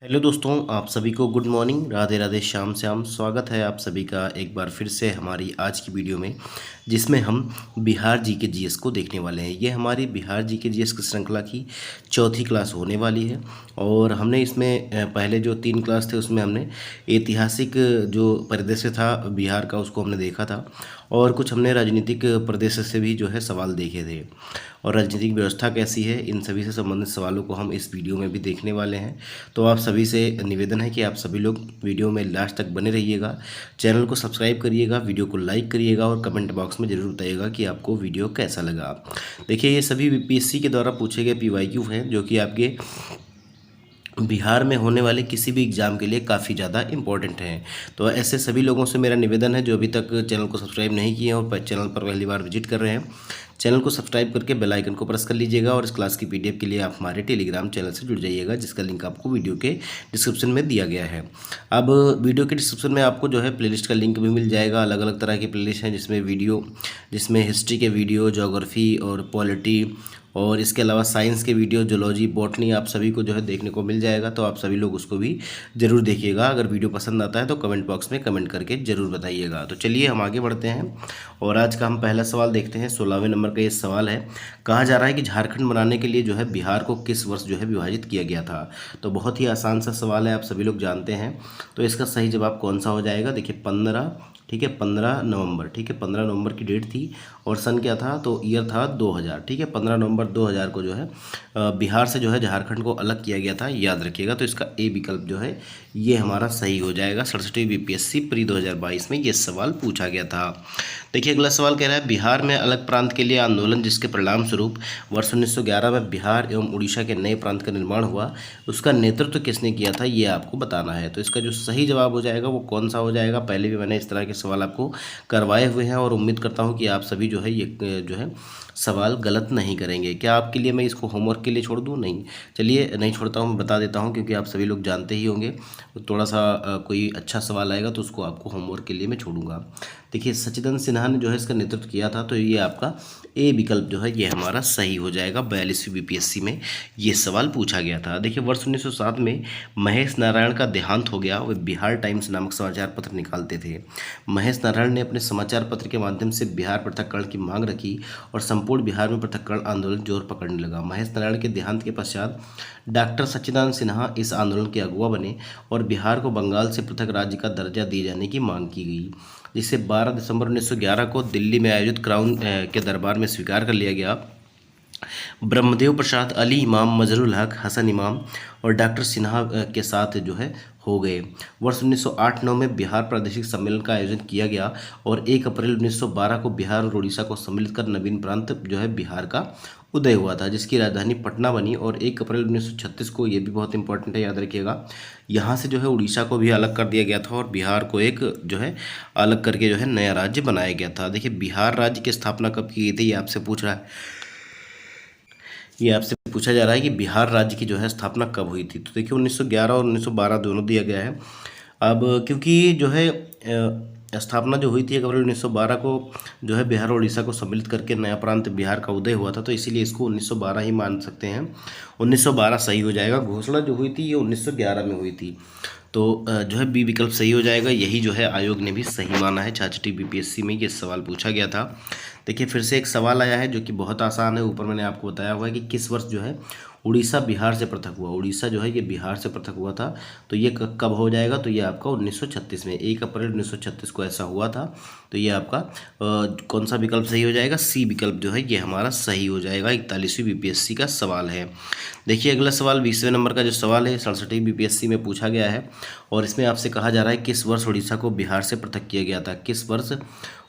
Hello दोस्तों, आप सभी को गुड मॉर्निंग, राधे राधे, श्याम श्याम। स्वागत है आप सभी का एक बार फिर से हमारी आज की वीडियो में, जिसमें हम बिहार जी के जीएस को देखने वाले हैं। ये हमारी बिहार जी के जीएस की श्रृंखला की चौथी क्लास होने वाली है। और हमने इसमें पहले जो 3 क्लास थे उसमें हमने ऐतिहासिक जो परिदृश्य था बिहार का उसको हमने देखा था, और कुछ हमने राजनीतिक परिदृश्य से भी जो है सवाल देखे थे, और राजनीतिक व्यवस्था कैसी है, इन सभी से संबंधित सवालों को हम इस वीडियो में भी देखने वाले हैं। तो आप सभी से निवेदन है कि आप सभी लोग वीडियो में लास्ट तक बने रहिएगा, चैनल को सब्सक्राइब करिएगा, वीडियो को लाइक करिएगा और कमेंट बॉक्स में ज़रूर बताइएगा कि आपको वीडियो कैसा लगा। देखिए, ये सभी बीपीएससी के द्वारा पूछे गए पीवाईक्यू हैं, जो कि आपके बिहार में होने वाले किसी भी एग्ज़ाम के लिए काफ़ी ज़्यादा इंपॉर्टेंट हैं। तो ऐसे सभी लोगों से मेरा निवेदन है जो अभी तक चैनल को सब्सक्राइब नहीं किए हैं और चैनल पर पहली बार विजिट कर रहे हैं, चैनल को सब्सक्राइब करके बेल आइकन को प्रेस कर लीजिएगा। और इस क्लास की पीडीएफ के लिए आप हमारे टेलीग्राम चैनल से जुड़ जाइएगा, जिसका लिंक आपको वीडियो के डिस्क्रिप्शन में दिया गया है। अब वीडियो के डिस्क्रिप्शन में आपको जो है प्लेलिस्ट का लिंक भी मिल जाएगा। अलग अलग तरह की प्लेलिस्ट हैं जिसमें हिस्ट्री के वीडियो, ज्योग्राफी और पॉलिटी, और इसके अलावा साइंस के वीडियो, जूलॉजी, बॉटनी, आप सभी को जो है देखने को मिल जाएगा। तो आप सभी लोग उसको भी ज़रूर देखिएगा। अगर वीडियो पसंद आता है तो कमेंट बॉक्स में कमेंट करके ज़रूर बताइएगा। तो चलिए हम आगे बढ़ते हैं और आज का हम पहला सवाल देखते हैं। 16वें नंबर का ये सवाल है। कहा जा रहा है कि झारखंड बनाने के लिए जो है बिहार को किस वर्ष जो है विभाजित किया गया था। तो बहुत ही आसान सा सवाल है, आप सभी लोग जानते हैं। तो इसका सही जवाब कौन सा हो जाएगा? देखिए 15, ठीक है, 15 नवंबर, ठीक है, 15 नवंबर की डेट थी और सन क्या था? तो ईयर था 2000, ठीक है। 15 नवंबर 2000 को जो है बिहार से जो है झारखंड को अलग किया गया था, याद रखिएगा। तो इसका ए विकल्प जो है ये हमारा सही हो जाएगा। 67वीं बीपीएससी प्री 2022 में ये सवाल पूछा गया था। देखिए अगला सवाल कह रहा है, बिहार में अलग प्रांत के लिए आंदोलन जिसके परिणाम स्वरूप वर्ष 1911 में बिहार एवं उड़ीसा के नए प्रांत का निर्माण हुआ, उसका नेतृत्व किसने किया था, ये आपको बताना है। तो इसका जो सही जवाब हो जाएगा वो कौन सा हो जाएगा? पहले भी मैंने इस तरह के सवाल आपको करवाए हुए हैं और उम्मीद करता हूँ कि आप सभी जो है ये जो है सवाल गलत नहीं करेंगे। क्या आपके लिए मैं इसको होमवर्क के लिए छोड़ दूँ? नहीं, चलिए नहीं छोड़ता हूँ, मैं बता देता हूँ, क्योंकि आप सभी लोग जानते ही होंगे। थोड़ा सा कोई अच्छा सवाल आएगा तो उसको आपको होमवर्क के लिए मैं छोड़ूंगा। देखिए सच्चिदानंद सिन्हा ने जो है इसका नेतृत्व किया था, तो ये आपका ए विकल्प जो है ये हमारा सही हो जाएगा। 42वीं बीपीएससी में ये सवाल पूछा गया था। देखिए वर्ष 1907 में महेश नारायण का देहांत हो गया। वे बिहार टाइम्स नामक समाचार पत्र निकालते थे। महेश नारायण ने अपने समाचार पत्र के माध्यम से बिहार पृथक्करण की मांग रखी और संपूर्ण बिहार में पृथक्करण आंदोलन जोर पकड़ने लगा। महेश नारायण के देहांत के पश्चात डॉक्टर सच्चिदानंद सिन्हा इस आंदोलन के अगुवा बने और बिहार को बंगाल से पृथक राज्य का दर्जा दिए जाने की मांग की गई, जिसे 12 दिसंबर 1911 को दिल्ली में आयोजित क्राउन के दरबार में स्वीकार कर लिया गया। ब्रह्मदेव प्रसाद, अली इमाम, मजरुल हक, हसन इमाम और डॉक्टर सिन्हा के साथ जो है हो गए। वर्ष 1908-9 में बिहार प्रादेशिक सम्मेलन का आयोजन किया गया और 1 अप्रैल 1912 को बिहार और उड़ीसा को सम्मिलित कर नवीन प्रांत जो है बिहार का उदय हुआ था, जिसकी राजधानी पटना बनी। और 1 अप्रैल 1936 को, ये भी बहुत इंपॉर्टेंट है, याद रखिएगा, यहाँ से जो है उड़ीसा को भी अलग कर दिया गया था और बिहार को एक जो है अलग करके जो है नया राज्य बनाया गया था। देखिए बिहार राज्य की स्थापना कब की गई थी, ये आपसे पूछ रहा है। ये आपसे पूछा जा रहा है कि बिहार राज्य की जो है स्थापना कब हुई थी। तो देखिए 1911 और 1912 दोनों दिया गया है। अब क्योंकि जो है स्थापना जो हुई थी 1 अप्रैल 1912 को जो है बिहार और उड़ीसा को सम्मिलित करके नया प्रांत बिहार का उदय हुआ था, तो इसीलिए इसको 1912 ही मान सकते हैं। 1912 सही हो जाएगा। घोषणा जो हुई थी ये 1911 में हुई थी, तो जो है बी विकल्प सही हो जाएगा। यही जो है आयोग ने भी सही माना है। 66वीं बीपीएससी में ये सवाल पूछा गया था। देखिए फिर से एक सवाल आया है जो कि बहुत आसान है। ऊपर मैंने आपको बताया हुआ है कि किस वर्ष जो है उड़ीसा बिहार से पृथक हुआ। उड़ीसा जो है ये बिहार से पृथक हुआ था, तो ये कब हो जाएगा? तो ये आपका 1936 में, 1 अप्रैल 1936 को ऐसा हुआ था। तो ये आपका कौन सा विकल्प सही हो जाएगा? सी विकल्प जो है ये हमारा सही हो जाएगा। 41वीं बीपीएससी का सवाल है। देखिए अगला सवाल 20वें नंबर का जो सवाल है 67वीं बीपीएससी में पूछा गया है और इसमें आपसे कहा जा रहा है किस वर्ष उड़ीसा को बिहार से पृथक किया गया था। किस वर्ष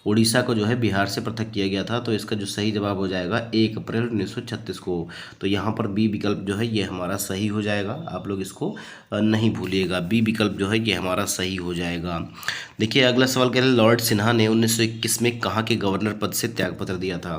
उड़ीसा को जो है बिहार से पृथक किया गया था? तो इसका जो सही जवाब हो जाएगा 1 अप्रैल 1936 को। तो यहाँ पर बी विकल्प जो है ये हमारा सही हो जाएगा। आप लोग इसको नहीं भूलिएगा, बी विकल्प जो है ये हमारा सही हो जाएगा। देखिए अगला सवाल कह रहे हैं, लॉर्ड सिन्हा ने 1921 में कहाँ के गवर्नर पद से त्यागपत्र दिया था।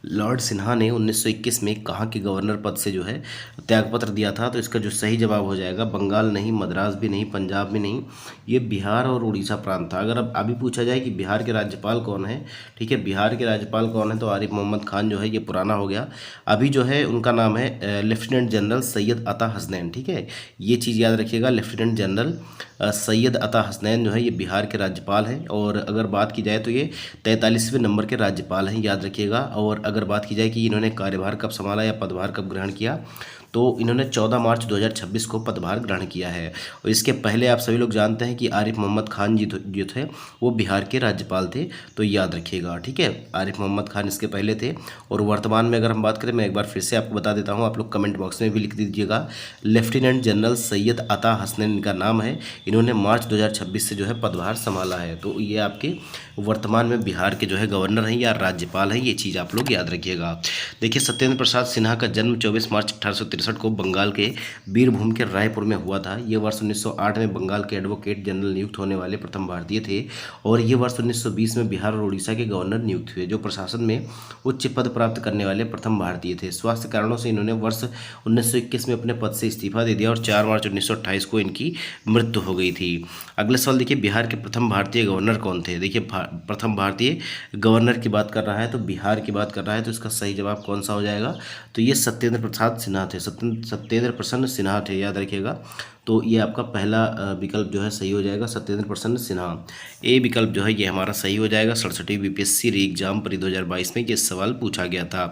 लॉर्ड सिन्हा ने 1921 में कहाँ के गवर्नर पद से जो है त्यागपत्र दिया था? तो इसका जो सही जवाब हो जाएगा बंगाल नहीं, मद्रास भी नहीं, पंजाब भी नहीं, ये बिहार और उड़ीसा प्रांत था। अगर अब अभी पूछा जाए कि बिहार के राज्यपाल कौन है, ठीक है, बिहार के राज्यपाल कौन है, तो आरिफ मोहम्मद खान जो है ये पुराना हो गया। अभी जो है उनका नाम है लेफ्टिनेंट जनरल सैयद अता हसनैन, ठीक है, ये चीज़ याद रखिएगा। लेफ्टिनेंट जनरल सैयद अता हसनैन जो है ये बिहार के राज्यपाल हैं। और अगर बात की जाए तो ये 43वें नंबर के राज्यपाल हैं, याद रखिएगा। और अगर बात की जाए कि इन्होंने कार्यभार कब संभाला या पदभार कब ग्रहण किया, तो इन्होंने 14 मार्च 2026 को पदभार ग्रहण किया है। और इसके पहले आप सभी लोग जानते हैं कि आरिफ मोहम्मद खान जी जो थे वो बिहार के राज्यपाल थे, तो याद रखिएगा, ठीक है। आरिफ मोहम्मद खान इसके पहले थे। और वर्तमान में अगर हम बात करें, मैं एक बार फिर से आपको बता देता हूँ, आप लोग कमेंट बॉक्स में भी लिख दीजिएगा, लेफ्टिनेंट जनरल सैयद अता हसनैन इनका नाम है। इन्होंने मार्च 2026 से जो है पदभार संभाला है। तो ये आपके वर्तमान में बिहार के जो है गवर्नर हैं या राज्यपाल हैं, ये चीज़ आप लोग याद रखिएगा। देखिए, सत्येंद्र प्रसाद सिन्हा का जन्म 24 मार्च 1863 को बंगाल के बीरभूम के रायपुर में हुआ था। ये वर्ष 1908 में बंगाल के एडवोकेट जनरल नियुक्त होने वाले प्रथम भारतीय थे। और ये वर्ष 1920 में बिहार और उड़ीसा के गवर्नर नियुक्त हुए, जो प्रशासन में उच्च पद प्राप्त करने वाले प्रथम भारतीय थे। स्वास्थ्य कारणों से इन्होंने वर्ष 1921 में अपने पद से इस्तीफा दे दिया और 4 मार्च 1928 को इनकी मृत्यु हो गई थी। अगले सवाल देखिए, बिहार के प्रथम भारतीय गवर्नर कौन थे? देखिए, प्रथम भारतीय गवर्नर की बात कर रहा है तो बिहार की बात कर रहा है, तो इसका सही जवाब कौन सा हो जाएगा? तो ये सत्येंद्र प्रसाद सिन्हा थे, सत्येंद्र प्रसन्न सिन्हा थे, याद रखिएगा। तो ये आपका पहला विकल्प जो है सही हो जाएगा, सत्येंद्र प्रसन्न सिन्हा। ए विकल्प जो है ये हमारा सही हो जाएगा। 67वीं बीपीएससी री एग्जाम पर 2022 में ये सवाल पूछा गया था।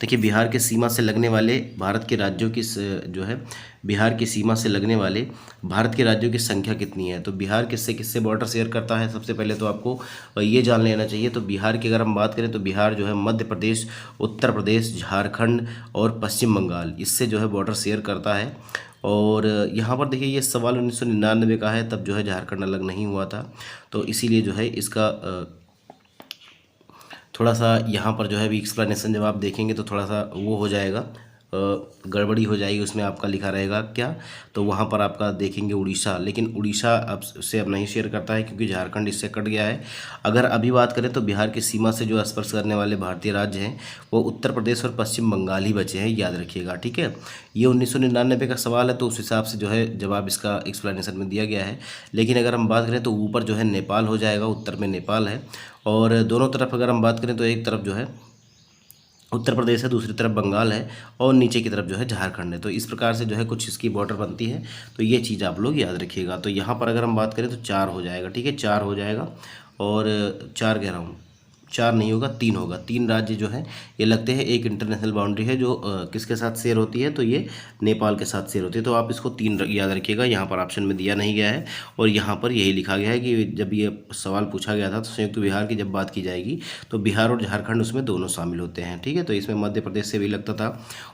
देखिए, बिहार के सीमा से लगने वाले भारत के राज्यों की जो है बिहार की सीमा से लगने वाले भारत के राज्यों की संख्या कितनी है? तो बिहार किससे किससे बॉर्डर शेयर करता है? सबसे पहले तो आपको ये जान लेना चाहिए। तो बिहार की अगर हम बात करें तो बिहार जो है मध्य प्रदेश, उत्तर प्रदेश, झारखंड और पश्चिम बंगाल, इससे जो है बॉर्डर शेयर करता है। और यहाँ पर देखिए, ये सवाल 1999 का है, तब जो है झारखंड अलग नहीं हुआ था, तो इसीलिए जो है इसका थोड़ा सा यहाँ पर जो है अभी एक्सप्लेनेशन जब आप देखेंगे तो थोड़ा सा वो हो जाएगा, गड़बड़ी हो जाएगी। उसमें आपका लिखा रहेगा क्या, तो वहाँ पर आपका देखेंगे उड़ीसा, लेकिन उड़ीसा अब नहीं शेयर करता है क्योंकि झारखंड इससे कट गया है। अगर अभी बात करें तो बिहार की सीमा से जो स्पर्श करने वाले भारतीय राज्य हैं वो उत्तर प्रदेश और पश्चिम बंगाल ही बचे हैं, याद रखिएगा, ठीक है। ये 1999 का सवाल है, तो उस हिसाब से जो है जवाब इसका एक्सप्लेनेशन में दिया गया है। लेकिन अगर हम बात करें तो ऊपर जो है नेपाल हो जाएगा, उत्तर में नेपाल है। और दोनों तरफ अगर हम बात करें तो एक तरफ जो है उत्तर प्रदेश है, दूसरी तरफ बंगाल है और नीचे की तरफ जो है झारखंड है। तो इस प्रकार से जो है कुछ इसकी बॉर्डर बनती है, तो ये चीज़ आप लोग याद रखिएगा। तो यहाँ पर अगर हम बात करें तो 4 हो जाएगा, ठीक है, 4 हो जाएगा। और 4 कह रहा हूँ, 4 नहीं होगा, 3 होगा। 3 राज्य जो हैं ये लगते हैं, एक इंटरनेशनल बाउंड्री है जो किसके साथ शेयर होती है, तो ये नेपाल के साथ शेयर होती है। तो आप इसको 3 याद रखिएगा, यहाँ पर ऑप्शन में दिया नहीं गया है। और यहाँ पर यही लिखा गया है कि जब ये सवाल पूछा गया था तो संयुक्त बिहार की जब बात की जाएगी तो बिहार और झारखंड उसमें दोनों शामिल होते हैं, ठीक है। तो इसमें मध्य प्रदेश से भी लगता था,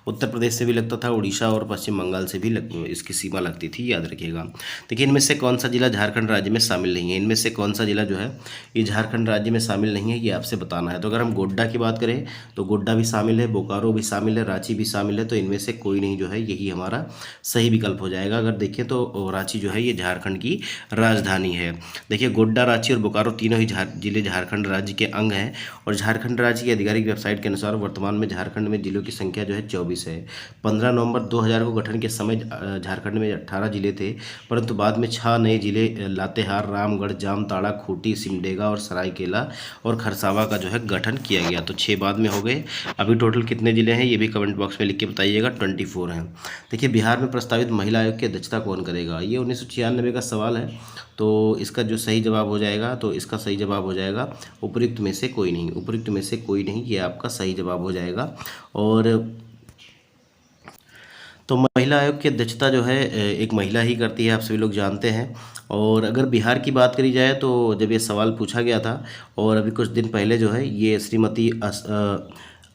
उत्तर प्रदेश से भी लगता था, उड़ीसा और पश्चिम बंगाल से भी इसकी सीमा लगती थी, याद रखिएगा। देखिए, इनमें से कौन सा जिला झारखंड राज्य में शामिल नहीं है? इनमें से कौन सा जिला जो है ये झारखंड राज्य में शामिल नहीं है, ये आपसे बताना है। तो अगर हम गोड्डा की बात करें तो गोड्डा भी शामिल है, बोकारो भी शामिल है, रांची भी शामिल है। तो इनमें से कोई नहीं जो है यही हमारा सही विकल्प हो जाएगा। अगर देखें तो रांची जो है ये झारखंड की राजधानी है। देखिए, गोड्डा, रांची और बोकारो तीनों ही जिले झारखंड राज्य के अंग हैं। और झारखंड राज्य की आधिकारिक वेबसाइट के अनुसार वर्तमान में झारखंड में जिलों की संख्या जो है 24 है। 15 नवंबर 2000 को गठन के समय झारखंड में 18 जिले थे, परंतु बाद में 6 नए जिले लातेहार, रामगढ़, जामताड़ा, खूंटी, सिमडेगा और सरायकेला और खरसावा का जो है गठन किया गया। तो 6 बाद में हो गए। अभी टोटल कितने जिले हैं ये भी कमेंट बॉक्स में लिख के बताइएगा। 24 हैं। देखिए, बिहार में प्रस्तावित महिला आयोग की अध्यक्षता कौन करेगा? ये 1996 का सवाल है, तो इसका जो सही जवाब हो जाएगा, तो इसका सही जवाब हो जाएगा उपयुक्त में से कोई नहीं, उपयुक्त में से कोई नहीं, ये आपका सही जवाब हो जाएगा। और तो महिला आयोग की अध्यक्षता जो है एक महिला ही करती है, आप सभी लोग जानते हैं। और अगर बिहार की बात करी जाए तो जब ये सवाल पूछा गया था और अभी कुछ दिन पहले जो है ये श्रीमती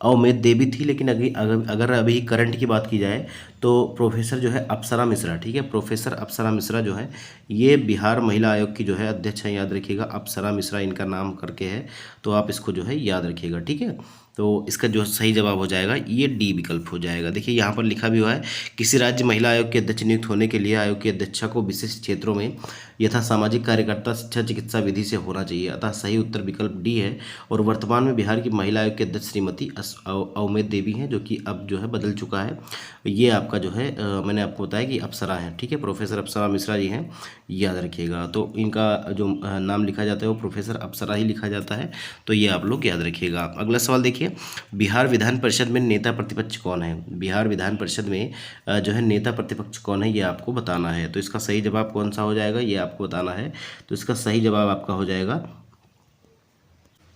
अवमेद देवी थी, लेकिन अगर अभी करंट की बात की जाए तो प्रोफेसर जो है अप्सरा मिश्रा, ठीक है, प्रोफेसर अप्सरा मिश्रा जो है ये बिहार महिला आयोग की जो है अध्यक्ष है, याद रखिएगा। अप्सरा मिश्रा इनका नाम करके है, तो आप इसको जो है याद रखिएगा, ठीक है। तो इसका जो सही जवाब हो जाएगा ये डी विकल्प हो जाएगा। देखिए यहाँ पर लिखा भी हुआ है, किसी राज्य महिला आयोग के अध्यक्ष नियुक्त होने के लिए आयोग की अध्यक्षा को विशिष्ट क्षेत्रों में यथा सामाजिक कार्यकर्ता, शिक्षा, चिकित्सा विधि से होना चाहिए। अतः सही उत्तर विकल्प डी है। और वर्तमान में बिहार की महिला आयोग के अध्यक्ष श्रीमती अवमेद देवी हैं, जो कि अब जो है बदल चुका है। ये आपका जो है मैंने आपको बताया कि अप्सरा है, ठीक है, प्रोफेसर अप्सरा मिश्रा जी हैं, याद रखिएगा। तो इनका जो नाम लिखा जाता है वो प्रोफेसर अप्सरा ही लिखा जाता है, तो ये आप लोग याद रखिएगा। अगला सवाल देखिए, बिहार विधान परिषद में नेता प्रतिपक्ष कौन है? बिहार विधान परिषद में जो है नेता प्रतिपक्ष कौन है, ये आपको बताना है। तो इसका सही जवाब कौन सा हो जाएगा, ये आपको बताना है। तो इसका सही जवाब आपका हो जाएगा,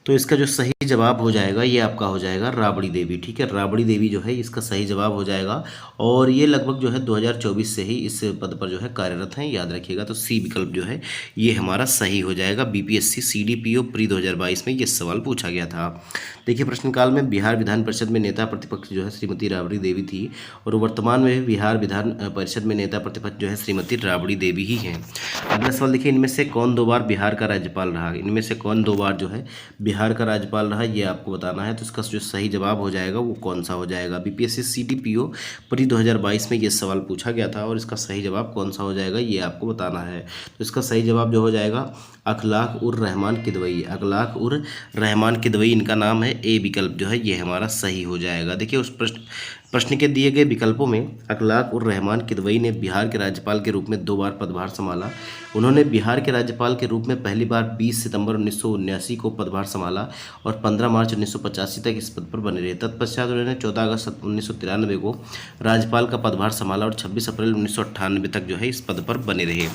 तो इसका जो सही जवाब हो जाएगा ये आपका हो जाएगा राबड़ी देवी, ठीक है। राबड़ी देवी जो है इसका सही जवाब हो जाएगा। और ये लगभग जो है 2024 से ही इस पद पर जो है कार्यरत हैं, याद रखिएगा। तो सी विकल्प जो है ये हमारा सही हो जाएगा। बीपीएससी CDPO प्री 2022 में ये सवाल पूछा गया था। देखिए प्रश्नकाल में बिहार विधान परिषद में नेता प्रतिपक्ष जो है श्रीमती राबड़ी देवी थी, और वर्तमान में भी बिहार विधान परिषद में नेता प्रतिपक्ष जो है श्रीमती राबड़ी देवी ही हैं। अगला सवाल देखिए, इनमें से कौन 2 बार बिहार का राज्यपाल रहा? इनमें से कौन 2 बार जो है बिहार का राज्यपाल रहा, ये आपको बताना है। तो इसका जो सही जवाब हो जाएगा वो कौन सा हो जाएगा? बीपीएससी CDPO प्री 2022 में ये सवाल पूछा गया था, और इसका सही जवाब कौन सा हो जाएगा ये आपको बताना है। तो इसका सही जवाब जो हो जाएगा अखलाक उर रहमान किदवई। अखलाक उर रहमान किदवई इनका नाम है। ए विकल्प जो है ये हमारा सही हो जाएगा। देखिए उस प्रश्न के दिए गए विकल्पों में अखलाक उर रहमान किदवई ने बिहार के राज्यपाल के रूप में 2 बार पदभार संभाला। उन्होंने बिहार के राज्यपाल के रूप में पहली बार 20 सितंबर 1979 को पदभार संभाला और 15 मार्च 1985 तक इस पद पर बने रहे। तत्पश्चात उन्होंने 14 अगस्त 1993 को राज्यपाल का पदभार संभाला और 26 अप्रैल 1998 तक जो है इस पद पर बने रहे।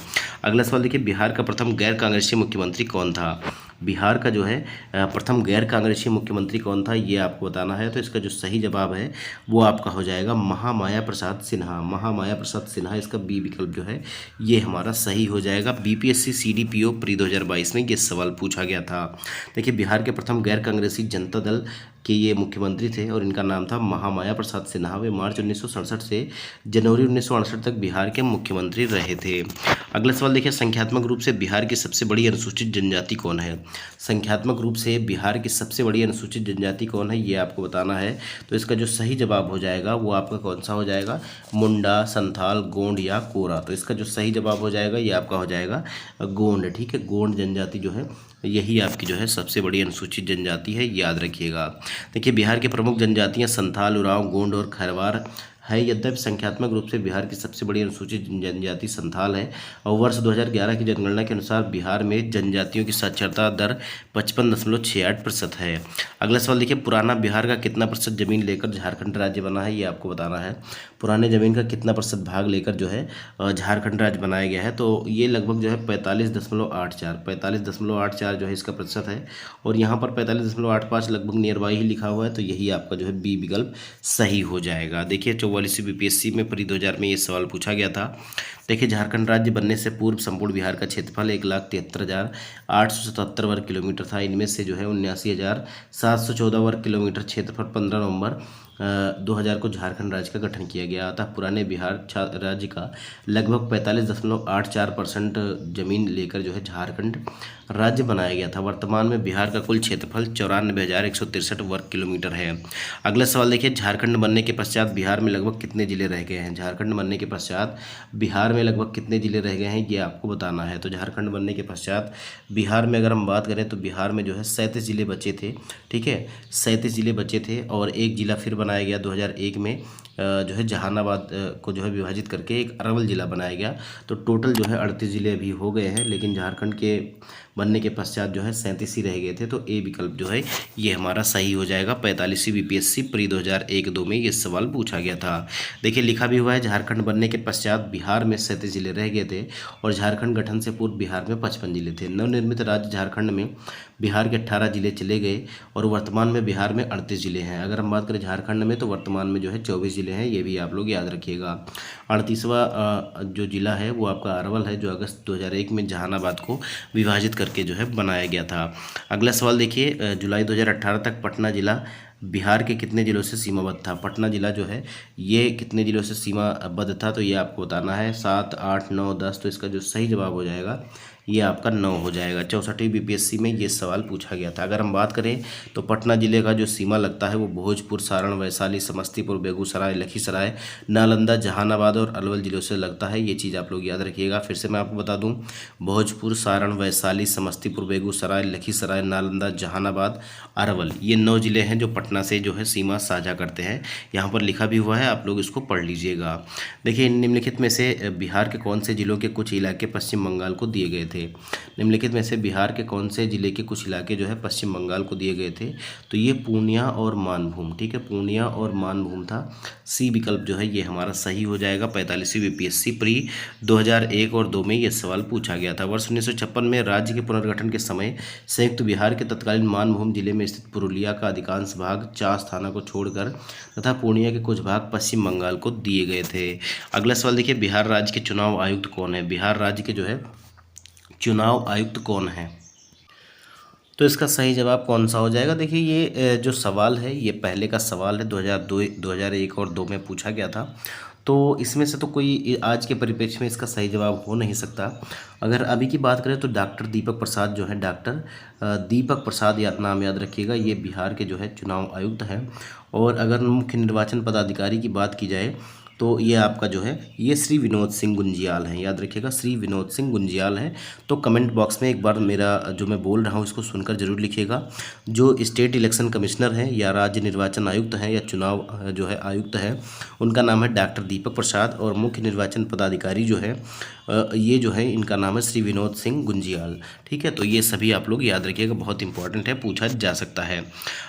अगला सवाल देखिए, बिहार का प्रथम गैर कांग्रेसी मुख्यमंत्री कौन था? बिहार का जो है प्रथम गैर कांग्रेसी मुख्यमंत्री कौन था, ये आपको बताना है। तो इसका जो सही जवाब है वो आपका हो जाएगा महामाया प्रसाद सिन्हा। महामाया प्रसाद सिन्हा, इसका बी विकल्प जो है ये हमारा सही हो जाएगा। बीपीएससी CDPO प्री 2022 में ये सवाल पूछा गया था। देखिए बिहार के प्रथम गैर कांग्रेसी जनता दल के ये मुख्यमंत्री थे, और इनका नाम था महामाया प्रसाद सिन्हा। वे मार्च 1967 से जनवरी 1968 तक बिहार के मुख्यमंत्री रहे थे। अगला सवाल देखिए, संख्यात्मक रूप से बिहार की सबसे बड़ी अनुसूचित जनजाति कौन है? संख्यात्मक रूप से बिहार की सबसे बड़ी अनुसूचित जनजाति कौन है, ये आपको बताना है। तो इसका जो सही जवाब हो जाएगा वो आपका कौन सा हो जाएगा? मुंडा, संथाल, गोंड या कोरा। तो इसका जो सही जवाब हो जाएगा ये आपका हो जाएगा गोंड, ठीक है। गोंड जनजाति जो है यही आपकी जो है सबसे बड़ी अनुसूचित जनजाति है, याद रखिएगा। देखिए बिहार की प्रमुख जनजातियां संथाल, उरांव, गोंड और खैरवार है। यद्यपि संख्यात्मक रूप से बिहार की सबसे बड़ी अनुसूचित जनजाति संथाल है, और वर्ष 2011 की जनगणना के अनुसार बिहार में जनजातियों की साक्षरता दर 55.68% है। अगला सवाल देखिए, पुराना बिहार का कितना प्रतिशत जमीन लेकर झारखंड राज्य बना है, ये आपको बताना है। पुराने जमीन का कितना प्रतिशत भाग लेकर जो है झारखंड राज्य बनाया गया है? तो ये लगभग जो है 45.84 जो है इसका प्रतिशत है, और यहाँ पर 45.85 लगभग नियर बाई ही लिखा हुआ है। तो यही आपका जो है बी विकल्प सही हो जाएगा। देखिए 44वीं बीपीएससी में प्री 2000 में ये सवाल पूछा गया था। देखिए झारखंड राज्य बनने से पूर्व संपूर्ण बिहार का क्षेत्रफल 1,73,877 वर्ग किलोमीटर था। इनमें से जो है 79,714 वर्ग किलोमीटर क्षेत्रफल 15 नवंबर 2000 को झारखंड राज्य का गठन किया गया। अतः पुराने बिहार राज्य का लगभग 45.84% जमीन लेकर जो है झारखंड राज्य बनाया गया था। वर्तमान में बिहार का कुल क्षेत्रफल 94,163 वर्ग किलोमीटर है। अगला सवाल देखिए, झारखंड बनने के पश्चात बिहार में लगभग कितने जिले रह गए हैं? झारखंड बनने के पश्चात बिहार में लगभग कितने जिले रह गए हैं, ये आपको बताना है। तो झारखंड बनने के पश्चात बिहार में अगर हम बात करें तो बिहार में जो है 37 जिले बचे थे, ठीक है, 37 जिले बचे थे, और एक जिला फिर बनाया गया 2001 में जो है जहानाबाद को जो है विभाजित करके एक अरवल ज़िला बनाया गया। तो टोटल जो है 38 ज़िले अभी हो गए हैं, लेकिन झारखंड के बनने के पश्चात जो है 37 ही रह गए थे। तो ए विकल्प जो है ये हमारा सही हो जाएगा। 45वीं बीपीएससी प्री 2001-2 में ये सवाल पूछा गया था। देखिए लिखा भी हुआ है, झारखंड बनने के पश्चात बिहार में 37 जिले रह गए थे, और झारखंड गठन से पूर्व बिहार में 55 जिले थे। नवनिर्मित राज्य झारखंड में बिहार के 18 जिले चले गए, और वर्तमान में बिहार में 38 जिले हैं। अगर हम बात करें झारखंड में तो वर्तमान में जो है 24 जिले हैं, ये भी आप लोग याद रखिएगा। 38वां जो जिला है वो आपका अरवल है, जो अगस्त 2001 में जहानाबाद को विभाजित करके जो है बनाया गया था। अगला सवाल देखिए, जुलाई 2018 तक पटना जिला बिहार के कितने जिलों से सीमाबद्ध था? पटना जिला जो है ये कितने जिलों से सीमाबद्ध था, तो ये आपको बताना है। 7, 8, 9, 10। तो इसका जो सही जवाब हो जाएगा ये आपका 9 हो जाएगा। 64वीं बीपीएससी में ये सवाल पूछा गया था। अगर हम बात करें तो पटना जिले का जो सीमा लगता है वो भोजपुर, सारण, वैशाली, समस्तीपुर, बेगूसराय, लखीसराय, नालंदा, जहानाबाद और अलवर जिलों से लगता है। ये चीज़ आप लोग याद रखिएगा। फिर से मैं आपको बता दूं, भोजपुर, सारण, वैशाली, समस्तीपुर, बेगूसराय, लखीसराय, नालंदा, जहानाबाद, अरवल, ये 9 जिले हैं जो पटना से जो है सीमा साझा करते हैं। यहाँ पर लिखा भी हुआ है, आप लोग इसको पढ़ लीजिएगा। देखिए, निम्नलिखित में से बिहार के कौन से जिलों के कुछ इलाके पश्चिम बंगाल को दिए गए थे। निम्नलिखित में से बिहार के कौन से जिले के कुछ इलाके जो है पश्चिम बंगाल को दिए गए थे। तो ये पूर्णिया और मानभूम, ठीक है, पूर्णिया और मानभूम था। सी विकल्प जो है ये हमारा सही हो जाएगा। 45वीं बीपीएससी प्री 2001 और 2 में ये सवाल पूछा गया था। वर्ष 1956 में राज्य के पुनर्गठन के समय संयुक्त बिहार के तत्कालीन मानभूम जिले में स्थित पुरुलिया का अधिकांश भाग चास थाना को छोड़कर तथा पूर्णिया के कुछ भाग पश्चिम बंगाल को दिए गए थे। अगला सवाल देखिए, बिहार राज्य के चुनाव आयुक्त कौन है। बिहार राज्य के जो है चुनाव आयुक्त कौन है। तो इसका सही जवाब कौन सा हो जाएगा। देखिए, ये जो सवाल है ये पहले का सवाल है, 2002, 2001 और 2 में पूछा गया था। तो इसमें से तो कोई आज के परिप्रेक्ष्य में इसका सही जवाब हो नहीं सकता। अगर अभी की बात करें तो डॉक्टर दीपक प्रसाद जो है, डॉक्टर दीपक प्रसाद नाम याद रखिएगा, ये बिहार के जो है चुनाव आयुक्त हैं। और अगर मुख्य निर्वाचन पदाधिकारी की बात की जाए तो ये आपका जो है ये श्री विनोद सिंह गुंजियाल हैं, याद रखिएगा, श्री विनोद सिंह गुंजियाल हैं। तो कमेंट बॉक्स में एक बार मेरा जो मैं बोल रहा हूँ इसको सुनकर जरूर लिखिएगा। जो स्टेट इलेक्शन कमिश्नर हैं या राज्य निर्वाचन आयुक्त हैं या चुनाव जो है आयुक्त है, उनका नाम है डॉक्टर दीपक प्रसाद। और मुख्य निर्वाचन पदाधिकारी जो है ये जो है इनका नाम है श्री विनोद सिंह गुंजियाल, ठीक है। तो ये सभी आप लोग याद रखिएगा, बहुत इंपॉर्टेंट है, पूछा जा सकता है।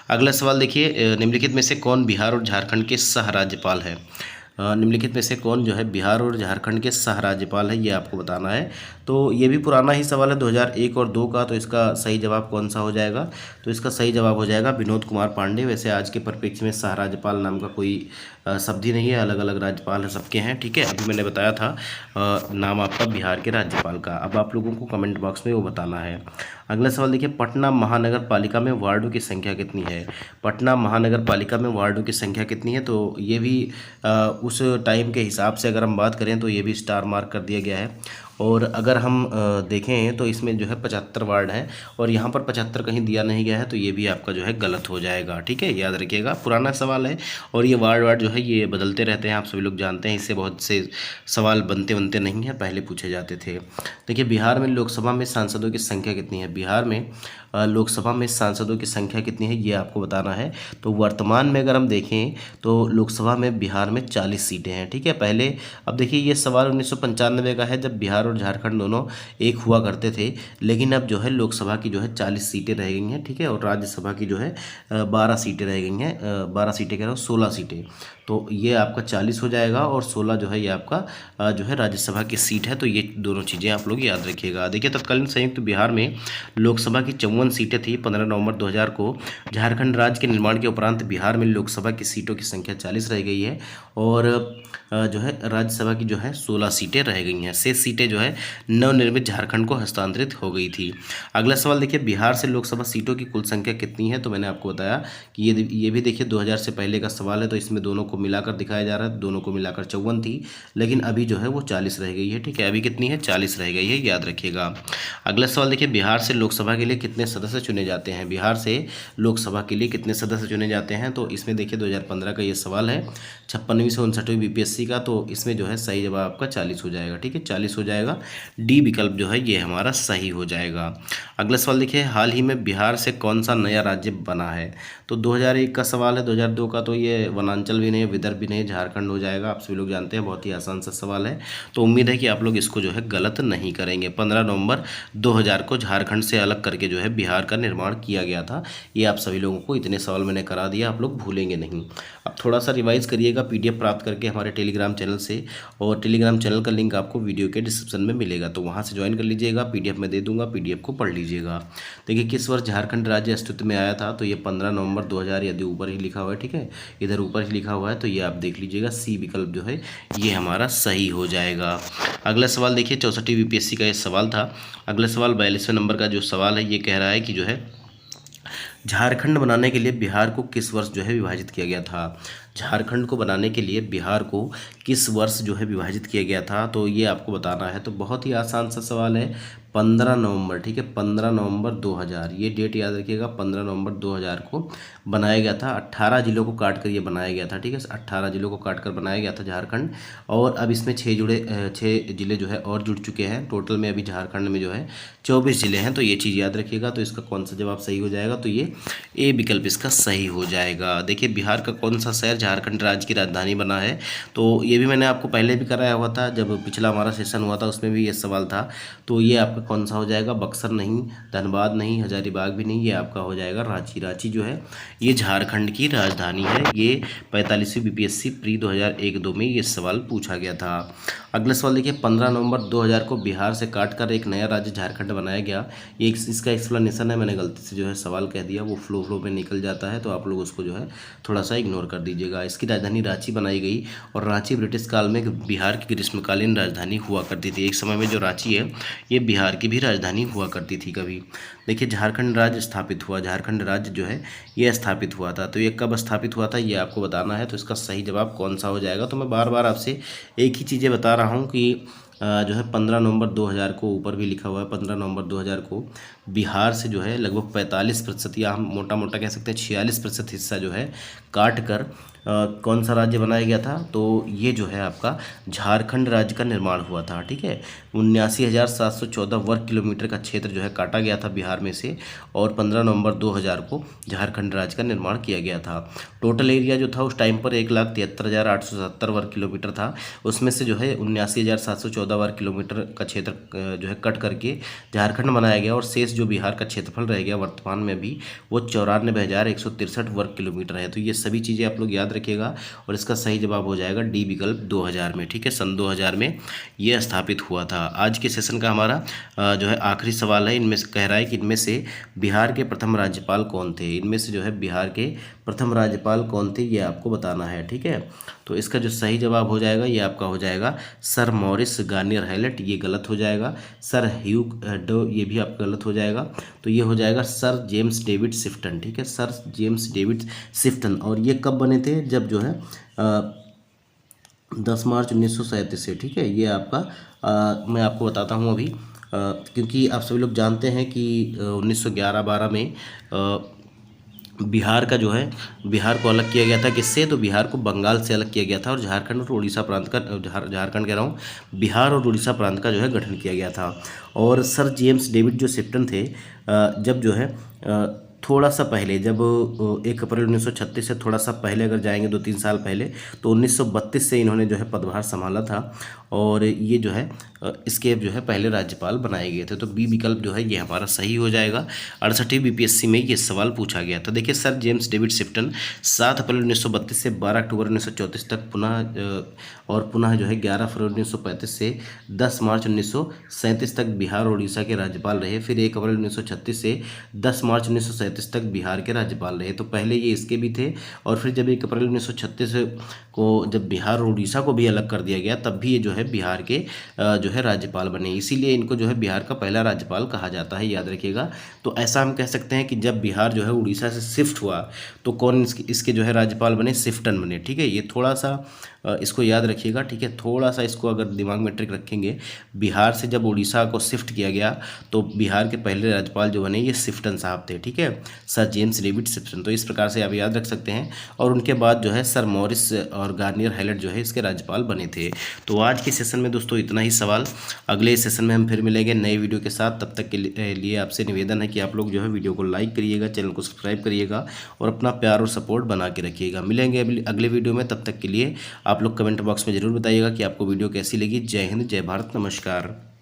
अगला सवाल देखिए, निम्नलिखित में से कौन बिहार और झारखंड के सह राज्यपाल है। निम्नलिखित में से कौन जो है बिहार और झारखंड के सह राज्यपाल है, ये आपको बताना है। तो ये भी पुराना ही सवाल है 2001 और 2 का। तो इसका सही जवाब कौन सा हो जाएगा। तो इसका सही जवाब हो जाएगा विनोद कुमार पांडे। वैसे आज के परिप्रेक्ष्य में सह राज्यपाल नाम का कोई शब्द ही नहीं है, अलग अलग राज्यपाल है, सबके हैं, ठीक है। अभी मैंने बताया था नाम आपका बिहार के राज्यपाल का। अब आप लोगों को कमेंट बॉक्स में वो बताना है। अगला सवाल देखिए, पटना महानगर पालिका में वार्डों की संख्या कितनी है। पटना महानगर पालिका में वार्डों की संख्या कितनी है। तो ये भी उस टाइम के हिसाब से अगर हम बात करें तो ये भी स्टार मार्क कर दिया गया है। और अगर हम देखें तो इसमें जो है 75 वार्ड हैं और यहाँ पर 75 कहीं दिया नहीं गया है, तो ये भी आपका जो है गलत हो जाएगा, ठीक है, याद रखिएगा। पुराना सवाल है और ये वार्ड जो है ये बदलते रहते हैं, आप सभी लोग जानते हैं। इससे बहुत से सवाल बनते नहीं हैं, पहले पूछे जाते थे। देखिए, बिहार में लोकसभा में सांसदों की संख्या कितनी है। बिहार में लोकसभा में सांसदों की संख्या कितनी है ये आपको बताना है। तो वर्तमान में अगर हम देखें तो लोकसभा में बिहार में 40 सीटें हैं, ठीक है। पहले अब देखिए ये सवाल 1995 का है, जब बिहार और झारखंड दोनों एक हुआ करते थे। लेकिन अब जो है लोकसभा की जो है 40 सीटें रह गई हैं, ठीक है। और राज्यसभा की जो है 12 सीटें रह गई हैं, 12 सीटें कह रहा हूँ, 16 सीटें। तो ये आपका 40 हो जाएगा और 16 जो है ये आपका जो है राज्यसभा की सीट है। तो ये दोनों चीज़ें आप लोग याद रखिएगा। देखिए, तत्कालीन संयुक्त बिहार में लोकसभा की 54 सीटें थी 15 नवंबर 2000 को। झारखंड राज्य के निर्माण के उपरांत बिहार में लोकसभा की सीटों की संख्या 40 रह गई है और जो है राज्यसभा की जो है 16 सीटें रह गई हैं। शेष सीटें जो है नवनिर्मित झारखंड को हस्तांतरित हो गई थी। अगला सवाल देखिए, बिहार से लोकसभा सीटों की कुल संख्या कितनी है। तो मैंने आपको बताया कि ये भी देखिए 2000 से पहले का सवाल है, तो इसमें दोनों को मिलाकर दिखाया जा रहा है। दोनों को मिलाकर 54 थी, लेकिन अभी जो है वो 40 रह गई है, ठीक है। अभी कितनी है, 40 रह गई है, याद रखिएगा। अगला सवाल देखिए, बिहार से लोकसभा के लिए कितने सदस्य चुने जाते हैं। बिहार से लोकसभा के लिए कितने सदस्य चुने जाते हैं। तो इसमें देखिए 2015 का ये सवाल है, 56वीं से 59वीं बीपीएससी का। तो इसमें जो है सही जवाब आपका 40 हो जाएगा, ठीक है, 40 हो जाएगा। डी विकल्प जो है ये हमारा सही हो जाएगा। अगला सवाल देखिए, हाल ही में बिहार से कौन सा नया राज्य बना है। तो 2001 का सवाल है, 2002 का तो ये वनांचल भी नहीं, विदर्भ भी नहीं, झारखंड हो जाएगा। आप सभी लोग जानते हैं, बहुत ही आसान सा सवाल है। तो उम्मीद है कि आप लोग इसको जो है गलत नहीं करेंगे। 15 नवंबर 2000 को झारखंड से अलग करके जो है बिहार का निर्माण किया गया था। ये आप सभी लोगों को इतने सवाल मैंने करा दिया, आप लोग भूलेंगे नहीं। अब थोड़ा सा रिवाइज करिएगा PDF प्राप्त करके हमारे टेलीग्राम चैनल से, और टेलीग्राम चैनल का लिंक आपको वीडियो के डिस्क्रिप्शन में मिलेगा, तो वहाँ से ज्वाइन कर लीजिएगा। PDF में दे दूंगा, PDF को पढ़ लीजिएगा। देखिए, किस वर्ष झारखंड राज्य अस्तित्व में आया था। तो ये 15 नवंबर 2000, यदि ऊपर ही लिखा हुआ है, ठीक है, इधर ऊपर ही लिखा हुआ है, तो ये आप देख लीजिएगा। सी विकल्प जो है ये हमारा सही हो जाएगा। अगला सवाल देखिए, 64वीं बीपीएससी का ये सवाल था। अगला सवाल 42वें नंबर का जो सवाल है ये कह रहा है कि जो है झारखंड बनाने के लिए बिहार को किस वर्ष जो है विभाजित किया गया था? झारखंड को बनाने के लिए बिहार को किस वर्ष जो है विभाजित किया गया था, तो ये आपको बताना है। तो बहुत ही आसान सा सवाल है, 15 नवंबर, ठीक है, 15 नवंबर 2000, ये डेट याद रखिएगा, 15 नवंबर 2000 को बनाया गया था। 18 जिलों को काट कर ये बनाया गया था, ठीक है, 18 जिलों को काट कर बनाया गया था झारखंड। और अब इसमें 6 जिले जो है और जुड़ चुके हैं। टोटल में अभी झारखंड में जो है 24 जिले हैं। तो ये चीज़ याद रखिएगा। तो इसका कौन सा जवाब सही हो जाएगा, तो ये ए विकल्प इसका सही हो जाएगा। देखिए बिहार का कौन सा शहर झारखंड राज्य की राजधानी बना है, तो ये भी मैंने आपको पहले भी कराया हुआ था, जब पिछला हमारा सेशन हुआ था उसमें भी ये सवाल था। तो ये आपका कौन सा हो जाएगा, बक्सर नहीं, धनबाद नहीं, हजारीबाग भी नहीं, ये आपका हो जाएगा रांची। रांची जो है ये झारखंड की राजधानी है। ये 45वीं बीपीएससी प्री 2001-2 में ये सवाल पूछा गया था। अगला सवाल देखिए, 15 नवंबर 2000 को बिहार से काटकर एक नया राज्य झारखंड बनाया गया। ये इसका एक्सप्लेनेशन है, मैंने गलती से जो है सवाल कह दिया, वो फ्लो में निकल जाता है, तो आप लोग उसको जो है थोड़ा सा इग्नोर कर दीजिएगा। इसकी राजधानी रांची बनाई गई और रांची ब्रिटिश काल में बिहार की ग्रीष्मकालीन राजधानी हुआ करती थी। एक समय में जो रांची है ये बिहार की भी राजधानी हुआ करती थी कभी। देखिए झारखंड राज्य स्थापित हुआ, झारखंड राज्य जो है ये स्थापित हुआ था। तो ये कब स्थापित हुआ था ये आपको बताना है। तो इसका सही जवाब कौन सा हो जाएगा, तो मैं बार बार आपसे एक ही चीज़ें बता रहा हूँ कि जो है 15 नवंबर 2000 को, ऊपर भी लिखा हुआ है 15 नवंबर 2000 को बिहार से जो है लगभग 45% या हम मोटा मोटा कह सकते हैं 46% हिस्सा जो है काट कर कौन सा राज्य बनाया गया था, तो ये जो है आपका झारखंड राज्य का निर्माण हुआ था, ठीक है। 79,714 वर्ग किलोमीटर का क्षेत्र जो है काटा गया था बिहार में से, और 15 नवंबर 2000 को झारखंड राज्य का निर्माण किया गया था। टोटल एरिया जो था उस टाइम पर 1,73,870 वर्ग किलोमीटर था। उसमें से जो है 79,714 वर्ग किलोमीटर का क्षेत्र जो है कट करके झारखंड बनाया गया, और शेष जो बिहार का क्षेत्रफल रह गया वर्तमान में भी वो 94,163 वर्ग किलोमीटर है। तो ये सभी चीज़ें आप लोग याद रखिएगा, और इसका सही जवाब हो जाएगा डी विकल्प 2000 में, ठीक है, सन 2000 में ये स्थापित हुआ था। आज के सेशन का हमारा जो है आखिरी सवाल है। इनमें से कह रहा है कि इनमें से बिहार के प्रथम राज्यपाल कौन थे, इनमें से जो है बिहार के प्रथम राज्यपाल कौन थे ये आपको बताना है, ठीक है। तो इसका जो सही जवाब हो जाएगा ये आपका हो जाएगा सर मॉरिस गार्नियर हैलेट, ये गलत हो जाएगा। सर ह्यूग डो, ये भी आपका गलत हो जाएगा। तो ये हो जाएगा सर जेम्स डेविड शिफ्टन, ठीक है, सर जेम्स डेविड शिफ्टन। और ये कब बने थे, जब जो है 10 मार्च 1937 से, ठीक है। ये आपका मैं आपको बताता हूँ अभी, क्योंकि आप सभी लोग जानते हैं कि 1911-12 में बिहार का जो है, बिहार को अलग किया गया था किससे, तो बिहार को बंगाल से अलग किया गया था, और झारखंड और उड़ीसा प्रांत का, झारखंड कह रहा हूँ, बिहार और उड़ीसा प्रांत का जो है गठन किया गया था। और सर जेम्स डेविड जो शिफ्टन थे, जब जो है थोड़ा सा पहले, जब 1 अप्रैल 1936 से थोड़ा सा पहले अगर जाएंगे 2-3 साल पहले, तो 1932 से इन्होंने जो है पदभार संभाला था, और ये जो है इसके जो है पहले राज्यपाल बनाए गए थे। तो बी विकल्प जो है ये हमारा सही हो जाएगा। 68वीं बीपीएससी में ये सवाल पूछा गया था। देखिए सर जेम्स डेविड शिफ्टन 7 अप्रैल 1932 से 12 अक्टूबर 1934 तक पुनः जो है 11 फरवरी 1935 से 10 मार्च 1937 तक बिहार और उड़ीसा के राज्यपाल रहे। फिर 1 अप्रैल 1936 से 10 मार्च 1937 तक बिहार के राज्यपाल रहे। तो पहले ये इसके भी थे, और फिर जब 1 अप्रैल 1936 को जब बिहार और उड़ीसा को भी अलग कर दिया गया, तब भी ये जो है बिहार के जो है राज्यपाल बने। इसीलिए इनको जो है बिहार का पहला राज्यपाल कहा जाता है, याद रखिएगा। तो ऐसा हम कह सकते हैं कि जब बिहार जो है उड़ीसा से शिफ्ट हुआ, तो कौन इसके जो है राज्यपाल बने, शिफ्टन बने, ठीक है। ये थोड़ा सा इसको याद रखिएगा, ठीक है। थोड़ा सा इसको अगर दिमाग में ट्रिक रखेंगे, बिहार से जब उड़ीसा को शिफ्ट किया गया, तो बिहार के पहले राज्यपाल जो बने ये शिफ्टन साहब थे, ठीक है, सर जेम्स डेविड शिफ्टन। तो इस प्रकार से आप याद रख सकते हैं। और उनके बाद जो है सर मॉरिस और गार्नियर हैलेट जो है इसके राज्यपाल बने थे। तो आज के सेशन में दोस्तों इतना ही सवाल। अगले सेशन में हम फिर मिलेंगे नए वीडियो के साथ। तब तक के लिए आपसे निवेदन है कि आप लोग जो है वीडियो को लाइक करिएगा, चैनल को सब्सक्राइब करिएगा, और अपना प्यार और सपोर्ट बना के रखिएगा। मिलेंगे अगले वीडियो में। तब तक के लिए आप लोग कमेंट बॉक्स में ज़रूर बताइएगा कि आपको वीडियो कैसी लगी। जय हिंद, जय भारत, नमस्कार।